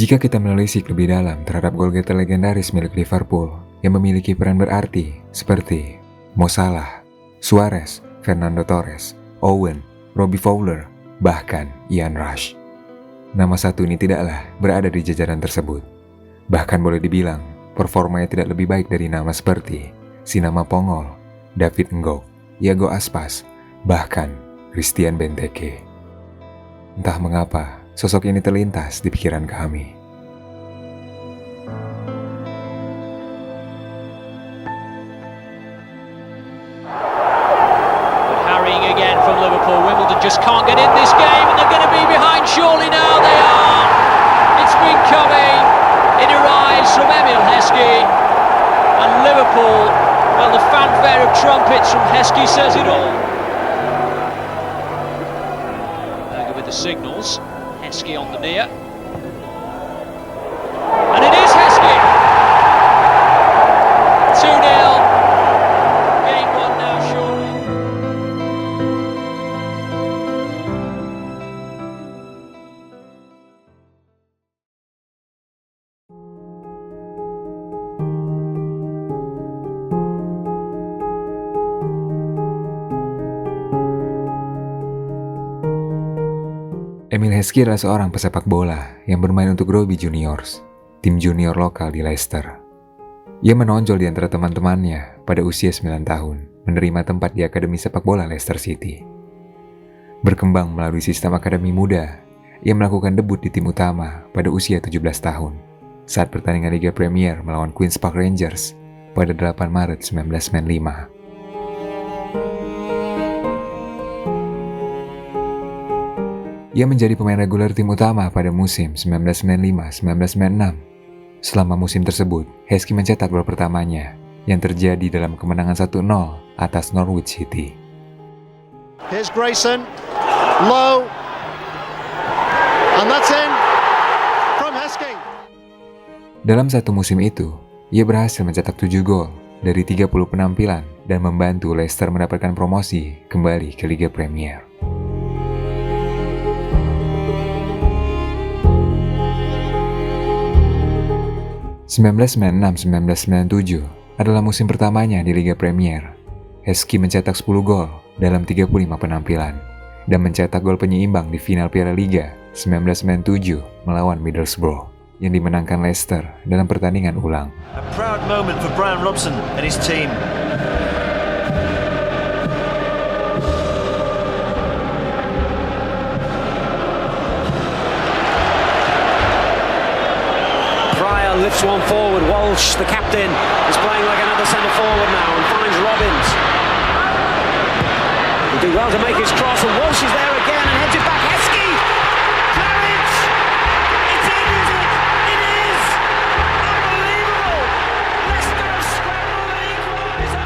Jika kita menelisik lebih dalam terhadap gol-getter legendaris milik Liverpool yang memiliki peran berarti seperti Mo Salah, Suarez, Fernando Torres, Owen, Robbie Fowler, bahkan Ian Rush, nama satu ini tidaklah berada di jajaran tersebut. Bahkan boleh dibilang performanya tidak lebih baik dari nama seperti Sinama Pongol, David Ngok, Iago Aspas, bahkan Christian Benteke. Entah mengapa sosok ini terlintas di pikiran kami. Harrying again from Liverpool. Wimbledon just can't get in this game and they're going to be behind surely now. They are. It's been coming. It arrives from Emil Heskey. And Liverpool, well, the fanfare of trumpets from Heskey says it all. Berger with the signals. Heskey on the near. And it is Heskey! 2-0. Game one now, surely. Emil Heskey adalah seorang pesepak bola yang bermain untuk Rugby Juniors, tim junior lokal di Leicester. Ia menonjol di antara teman-temannya pada usia 9 tahun, menerima tempat di Akademi Sepak Bola Leicester City. Berkembang melalui sistem akademi muda, ia melakukan debut di tim utama pada usia 17 tahun, saat pertandingan Liga Premier melawan Queen's Park Rangers pada 8 Maret 1995. Ia menjadi pemain reguler tim utama pada musim 1995-1996. Selama musim tersebut, Heskey mencetak gol pertamanya yang terjadi dalam kemenangan 1-0 atas Norwich City. Here's Grayson, low, and that's in from Heskey. Dalam satu musim itu, ia berhasil mencetak 7 gol dari 30 penampilan dan membantu Leicester mendapatkan promosi kembali ke Liga Premier. (1996-1997) adalah musim pertamanya di Liga Premier. Heskey mencetak 10 gol dalam 35 penampilan dan mencetak gol penyeimbang di final Piala Liga 1997 melawan Middlesbrough yang dimenangkan Leicester dalam pertandingan ulang. A proud moment for Brian Robson and his team. Lifts one forward. Walsh, the captain, is playing like another centre forward now and finds Robbins. He did well to make his cross, and Walsh is there again and heads it back. Heskey! Clarence! It's in, is it? It is! Unbelievable! Leicester have scrambled an equaliser!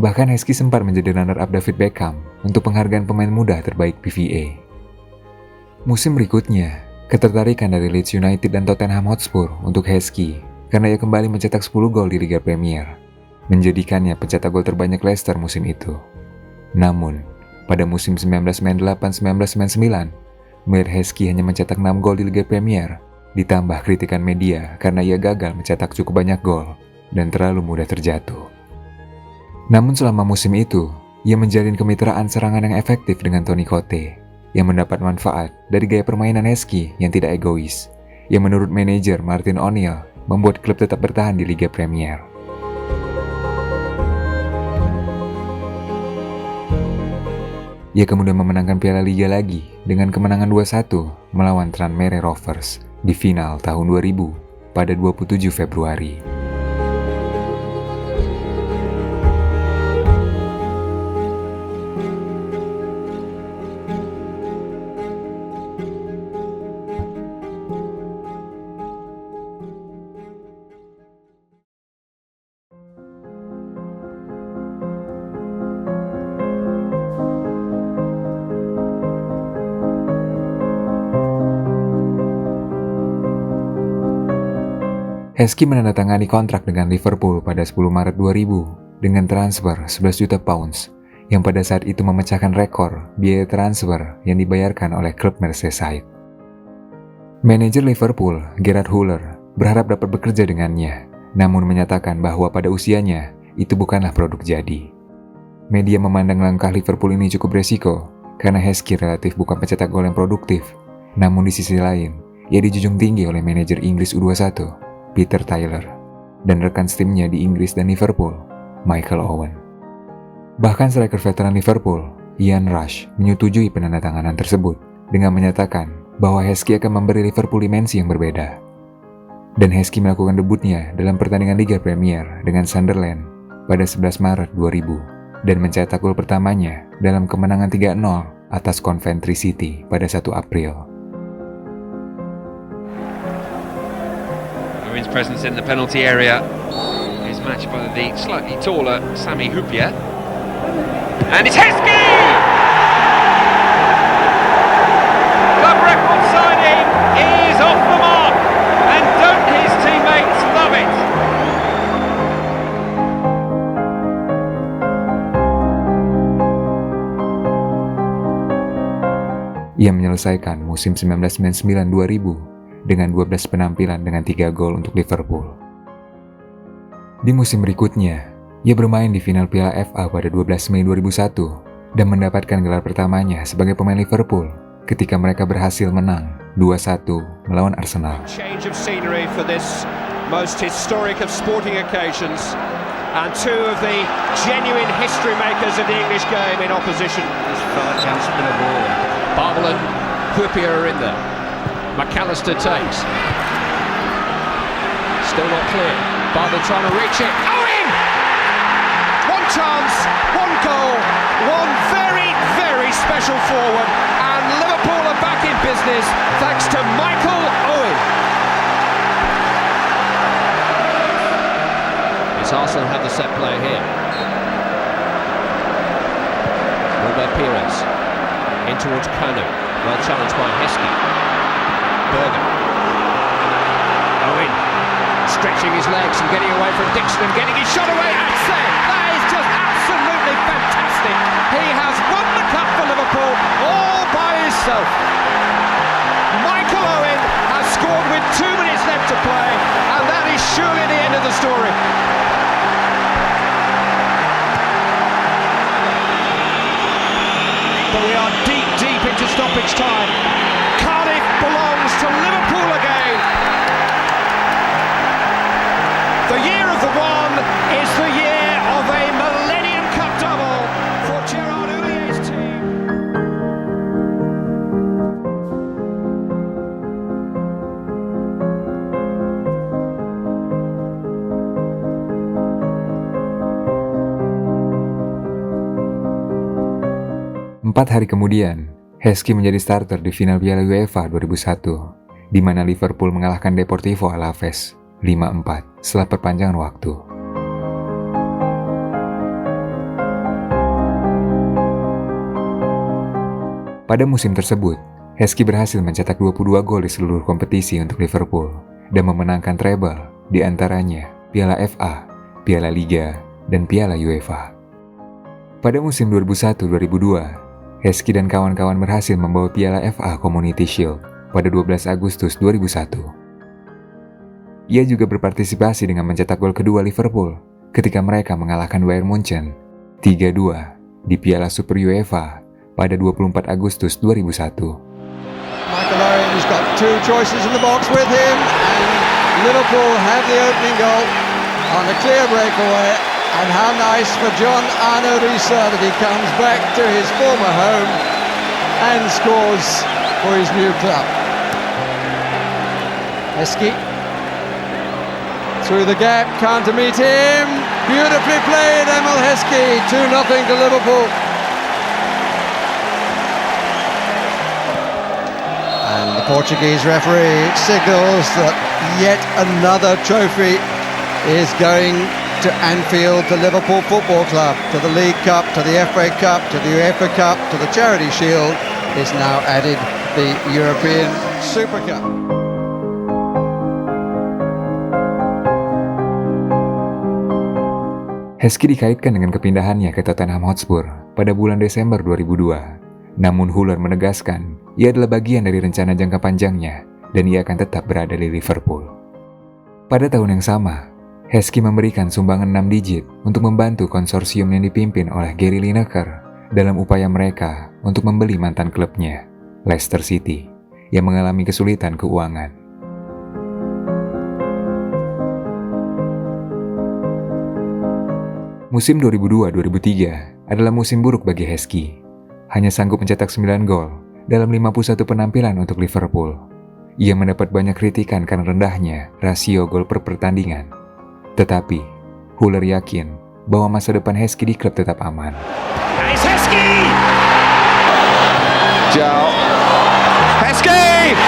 Bahkan Heskey sempat menjadi runner-up David Beckham untuk penghargaan pemain muda terbaik PVA. Musim berikutnya, ketertarikan dari Leeds United dan Tottenham Hotspur untuk Heskey karena ia kembali mencetak 10 gol di Liga Premier, menjadikannya pencetak gol terbanyak Leicester musim itu. Namun, pada musim 1998-1999, melihat Heskey hanya mencetak 6 gol di Liga Premier, ditambah kritikan media karena ia gagal mencetak cukup banyak gol dan terlalu mudah terjatuh. Namun selama musim itu, ia menjalin kemitraan serangan yang efektif dengan Tony Cote, yang mendapat manfaat dari gaya permainan Heskey yang tidak egois, yang menurut manajer Martin O'Neill membuat klub tetap bertahan di Liga Premier. Ia kemudian memenangkan Piala Liga lagi dengan kemenangan 2-1 melawan Tranmere Rovers di final tahun 2000 pada 27 Februari. Heskey menandatangani kontrak dengan Liverpool pada 10 Maret 2000 dengan transfer 11 juta pounds yang pada saat itu memecahkan rekor biaya transfer yang dibayarkan oleh klub Merseyside. Manajer Liverpool, Gerard Huller, berharap dapat bekerja dengannya, namun menyatakan bahwa pada usianya itu bukanlah produk jadi. Media memandang langkah Liverpool ini cukup resiko karena Heskey relatif bukan pencetak gol yang produktif. Namun di sisi lain, ia dijunjung tinggi oleh manajer Inggris U21, Peter Taylor, dan rekan timnya di Inggris dan Liverpool, Michael Owen. Bahkan striker veteran Liverpool, Ian Rush, menyetujui penandatanganan tersebut dengan menyatakan bahwa Heskey akan memberi Liverpool dimensi yang berbeda. Dan Heskey melakukan debutnya dalam pertandingan Liga Premier dengan Sunderland pada 11 Maret 2000 dan mencetak gol pertamanya dalam kemenangan 3-0 atas Coventry City pada 1 April. Owen's presence in the penalty area is matched by the slightly taller Sami Hyypiä. And it's Heskey! Club record signing is off the mark, and don't his teammates love it? Ia menyelesaikan musim 1999-2000 dengan 12 penampilan dengan 3 gol untuk Liverpool. Di musim berikutnya, ia bermain di final Piala FA pada 12 Mei 2001 dan mendapatkan gelar pertamanya sebagai pemain Liverpool ketika mereka berhasil menang 2-1 melawan Arsenal. Change of scenery for this most historic of sporting occasions, and two of the genuine history makers of the English game in opposition. This far chance for the ball. Barbel and Hyypiä are in there. McAllister takes. Still not clear. Barbel trying to reach it. Owen! One chance, one goal, one very, very special forward, and Liverpool are back in business thanks to Michael Owen. It's Arsenal have the set play here. Robert Pires in towards Kanu. Well challenged by Heskey. Berger. Owen stretching his legs and getting away from Dixon and getting his shot away. That is just absolutely fantastic. He has won the cup for Liverpool all by himself. Michael Owen has scored with 2 minutes left to play, and that is surely the end of the story. But we are deep into stoppage time. Cardiff belongs to Liverpool again. The year of the one is the year of a Millennium Cup double for Gerard Houlliér's team. Empat hari kemudian, Heskey menjadi starter di final Piala UEFA 2001, di mana Liverpool mengalahkan Deportivo Alaves 5-4 setelah perpanjangan waktu. Pada musim tersebut, Heskey berhasil mencetak 22 gol di seluruh kompetisi untuk Liverpool dan memenangkan treble, di antaranya Piala FA, Piala Liga, dan Piala UEFA. Pada musim 2001-2002, Heskey dan kawan-kawan berhasil membawa Piala FA Community Shield pada 12 Agustus 2001. Ia juga berpartisipasi dengan mencetak gol kedua Liverpool ketika mereka mengalahkan Bayern Munchen 3-2 di Piala Super UEFA pada 24 Agustus 2001. Michael Owen has got 2 choices in the box with him, and Liverpool have the opening goal on a clear breakaway. And how nice for John Arne Riise that he comes back to his former home and scores for his new club. Heskey through the gap, can't meet him. Beautifully played, Emil Heskey. 2-0 to Liverpool. And the Portuguese referee signals that yet another trophy is going to Anfield, to Liverpool Football Club, to the League Cup, to the FA Cup, to the UEFA Cup, to the Charity Shield, is now added the European Super Cup. Heskey dikaitkan dengan kepindahannya ke Tottenham Hotspur pada bulan Desember 2002. Namun Huller menegaskan ia adalah bagian dari rencana jangka panjangnya dan ia akan tetap berada di Liverpool. Pada tahun yang sama, Heskey memberikan sumbangan 6 digit untuk membantu konsorsium yang dipimpin oleh Gary Lineker dalam upaya mereka untuk membeli mantan klubnya, Leicester City, yang mengalami kesulitan keuangan. Musim 2002-2003 adalah musim buruk bagi Heskey. Hanya sanggup mencetak 9 gol dalam 51 penampilan untuk Liverpool. Ia mendapat banyak kritikan karena rendahnya rasio gol per pertandingan. Tetapi, Huller yakin bahwa masa depan Heskey di klub tetap aman. It's Heskey! Joe. Heskey!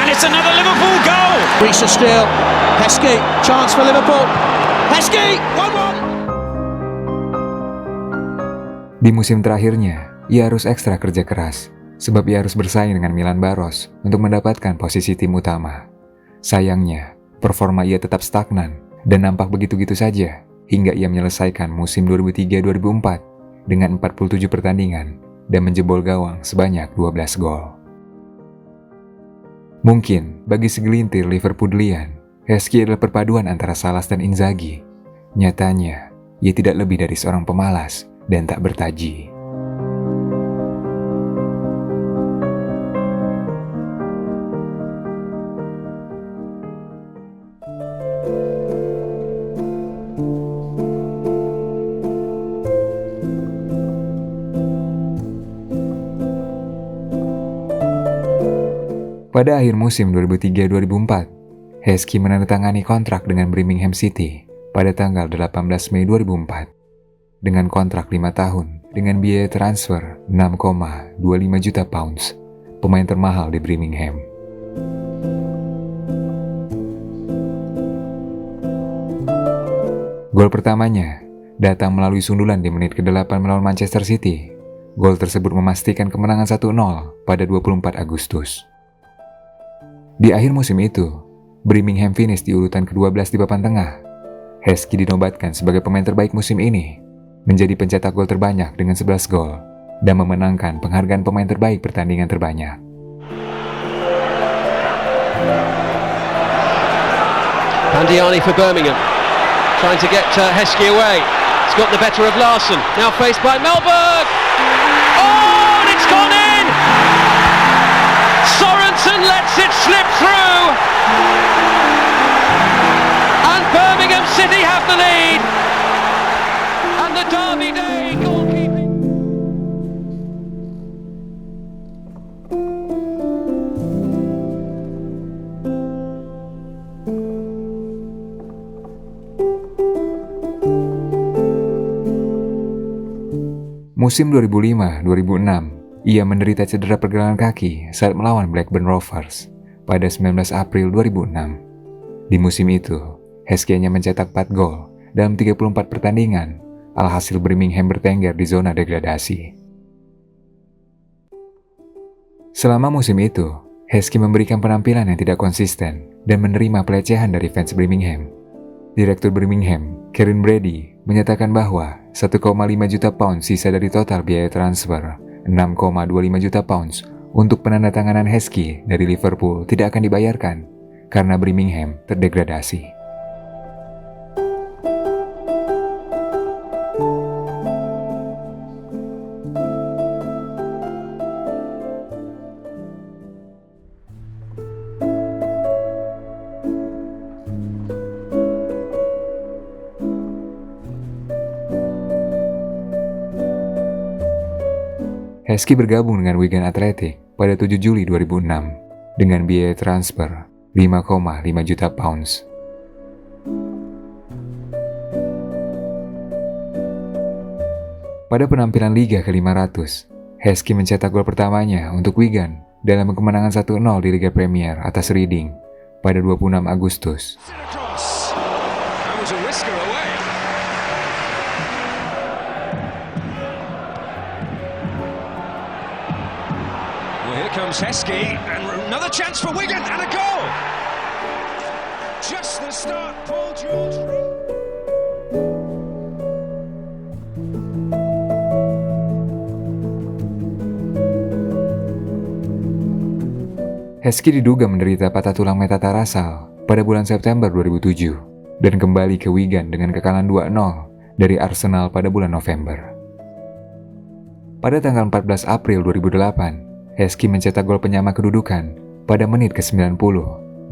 And it's another Liverpool goal! Reece still. Heskey, chance for Liverpool. Heskey, 1-1. Di musim terakhirnya, ia harus ekstra kerja keras, sebab ia harus bersaing dengan Milan Baros untuk mendapatkan posisi tim utama. Sayangnya, performa ia tetap stagnan dan nampak begitu-gitu saja hingga ia menyelesaikan musim 2003-2004 dengan 47 pertandingan dan menjebol gawang sebanyak 12 gol. Mungkin bagi segelintir Liverpoolian, Heskey adalah perpaduan antara Salas dan Inzaghi. Nyatanya, ia tidak lebih dari seorang pemalas dan tak bertaji. Pada akhir musim 2003-2004, Heskey menandatangani kontrak dengan Birmingham City pada tanggal 18 Mei 2004. Dengan kontrak 5 tahun dengan biaya transfer 6,25 juta pounds, pemain termahal di Birmingham. Gol pertamanya datang melalui sundulan di menit ke-8 melawan Manchester City. Gol tersebut memastikan kemenangan 1-0 pada 24 Agustus. Di akhir musim itu, Birmingham finish di urutan ke-12 di papan tengah. Heskey dinobatkan sebagai pemain terbaik musim ini, menjadi pencetak gol terbanyak dengan 11 gol, dan memenangkan penghargaan pemain terbaik pertandingan terbanyak. Pandiani for Birmingham, trying to get Heskey away. It's got the better of Larsson, now faced by Melberg. Oh, and it's gone in! Sorensen lets it slip through, and Birmingham City have the lead, and the Derby Day goalkeeping. Musim 2005-2006, ia menderita cedera pergelangan kaki saat melawan Blackburn Rovers pada 19 April 2006. Di musim itu, Heskey hanya mencetak 4 gol dalam 34 pertandingan, alhasil Birmingham bertengger di zona degradasi. Selama musim itu, Heskey memberikan penampilan yang tidak konsisten dan menerima pelecehan dari fans Birmingham. Direktur Birmingham, Kieran Brady, menyatakan bahwa 1,5 juta pound sisa dari total biaya transfer 6,25 juta pounds untuk penandatanganan Heskey dari Liverpool tidak akan dibayarkan karena Birmingham terdegradasi. Heskey bergabung dengan Wigan Athletic pada 7 Juli 2006 dengan biaya transfer 5,5 juta pounds. Pada penampilan Liga ke-500, Heskey mencetak gol pertamanya untuk Wigan dalam kemenangan 1-0 di Liga Premier atas Reading pada 26 Agustus. Here comes Heskey, and another chance for Wigan, and a goal! just the start, Paul George. Heskey diduga menderita patah tulang metatarsal pada bulan September 2007 dan kembali ke Wigan dengan kekalahan 2-0 dari Arsenal pada bulan November. Pada tanggal 14 April 2008, Heskey mencetak gol penyama kedudukan pada menit ke-90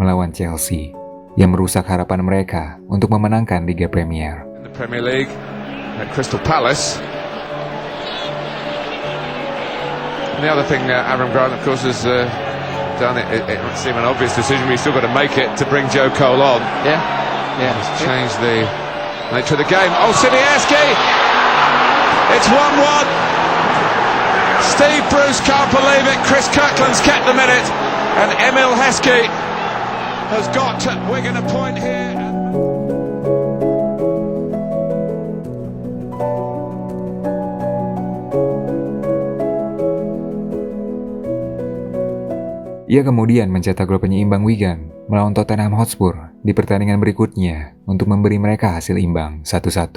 melawan Chelsea yang merusak harapan mereka untuk memenangkan Liga Premier. In the Premier League at Crystal Palace. And the other thing Aaron Grant, of course, has done it might seem an obvious decision, but he's still got to make it to bring Joe Cole on. Yeah. He's changed the nature of the game. Oh, Siniewski! It's 1-1. Steve Bruce can't believe it. Chris Kirkland's kept the minute, and Emil Heskey has got Wigan a point here. Ia kemudian mencetak gol penyeimbang Wigan melawan Tottenham Hotspur di pertandingan berikutnya untuk memberi mereka hasil imbang 1-1,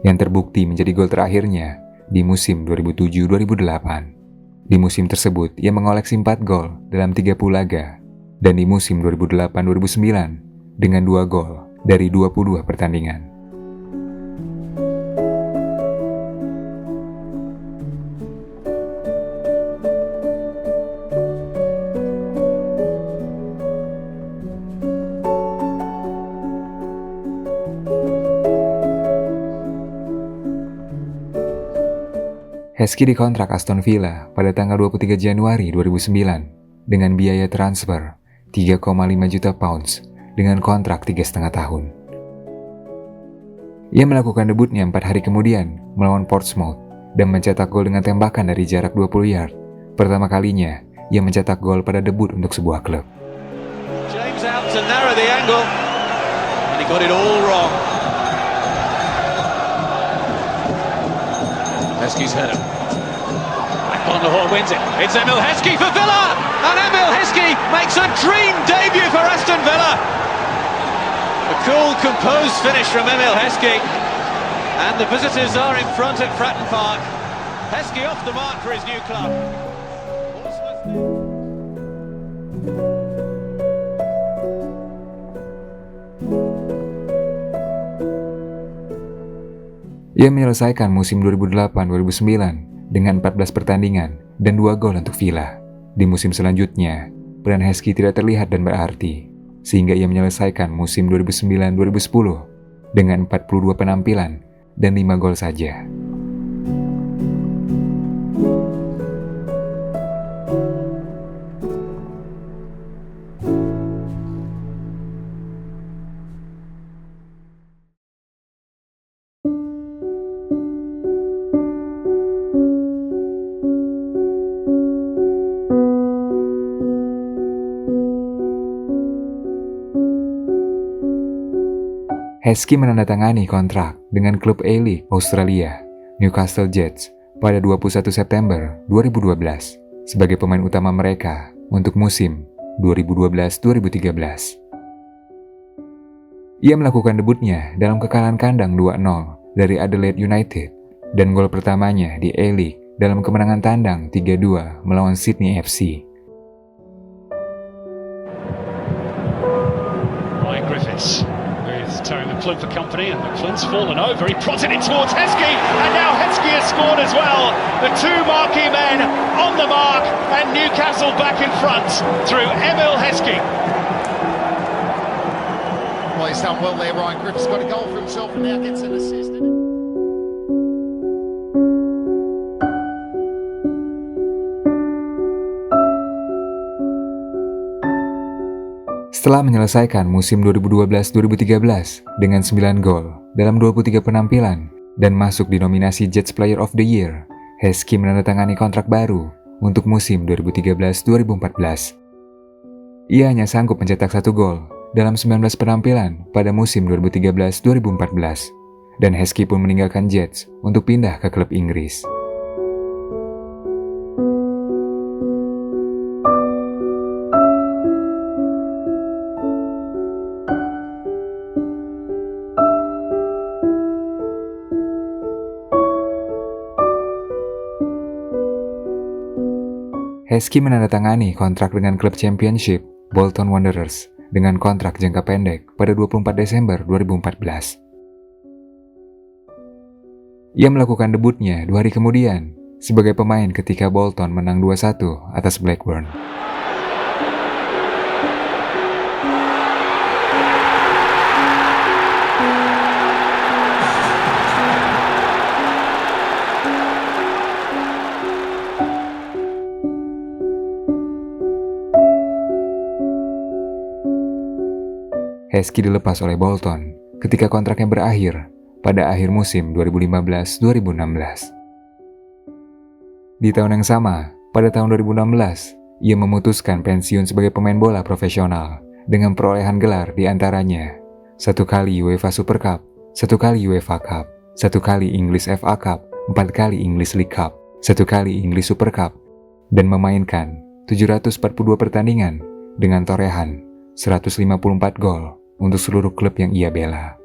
yang terbukti menjadi gol terakhirnya di musim 2007-2008. Di musim tersebut, ia mengoleksi 4 gol dalam 30 laga, dan di musim 2008-2009 dengan 2 gol dari 22 pertandingan. Heskey dikontrak Aston Villa pada tanggal 23 Januari 2009 dengan biaya transfer 3,5 juta pounds dengan kontrak 3,5 tahun. Ia melakukan debutnya 4 hari kemudian melawan Portsmouth dan mencetak gol dengan tembakan dari jarak 20 yard. Pertama kalinya, ia mencetak gol pada debut untuk sebuah klub. James out to narrow the angle, and he got it all wrong. Heskey's header. Van der Hoorn wins it. It's Emil Heskey for Villa, and Emil Heskey makes a dream debut for Aston Villa. A cool, composed finish from Emil Heskey, and the visitors are in front at Fratton Park. Heskey off the mark for his new club. Ia menyelesaikan musim 2008-2009 dengan 14 pertandingan dan 2 gol untuk Villa. Di musim selanjutnya, peran Heskey tidak terlihat dan berarti, sehingga ia menyelesaikan musim 2009-2010 dengan 42 penampilan dan 5 gol saja. Heskey menandatangani kontrak dengan klub A-League Australia, Newcastle Jets, pada 21 September 2012 sebagai pemain utama mereka untuk musim 2012-2013. Ia melakukan debutnya dalam kekalahan kandang 2-0 dari Adelaide United dan gol pertamanya di A-League dalam kemenangan tandang 3-2 melawan Sydney FC. Ryan Griffiths tearing McClune for company, and McClune's fallen over. He prodded it towards Heskey, and now Heskey has scored as well. The two marquee men on the mark, and Newcastle back in front through Emil Heskey. Well, he's done well there. Ryan Griffiths got a goal for himself and now gets an assist. Setelah menyelesaikan musim 2012-2013 dengan 9 gol dalam 23 penampilan dan masuk di nominasi Jets Player of the Year, Heskey menandatangani kontrak baru untuk musim 2013-2014. Ia hanya sanggup mencetak 1 gol dalam 19 penampilan pada musim 2013-2014, dan Heskey pun meninggalkan Jets untuk pindah ke klub Inggris. Heskey menandatangani kontrak dengan klub Championship Bolton Wanderers dengan kontrak jangka pendek pada 24 Desember 2014. Ia melakukan debutnya 2 hari kemudian sebagai pemain ketika Bolton menang 2-1 atas Blackburn. Heskey dilepas oleh Bolton ketika kontraknya berakhir pada akhir musim 2015-2016. Di tahun yang sama, pada tahun 2016, ia memutuskan pensiun sebagai pemain bola profesional dengan perolehan gelar di antaranya 1 kali UEFA Super Cup, 1 kali UEFA Cup, 1 kali English FA Cup, 4 kali English League Cup, 1 kali English Super Cup, dan memainkan 742 pertandingan dengan torehan 154 gol untuk seluruh klub yang ia bela.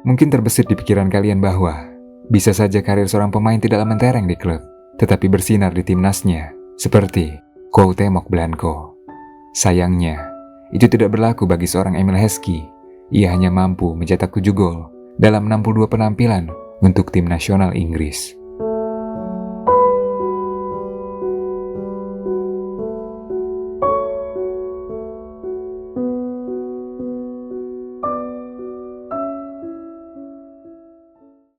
Mungkin terbesit di pikiran kalian bahwa bisa saja karir seorang pemain tidaklah mentereng di klub, tetapi bersinar di timnasnya, seperti Cuauhtemoc Blanco. Sayangnya, itu tidak berlaku bagi seorang Emil Heskey. Ia hanya mampu mencetak 7 gol dalam 62 penampilan untuk tim nasional Inggris.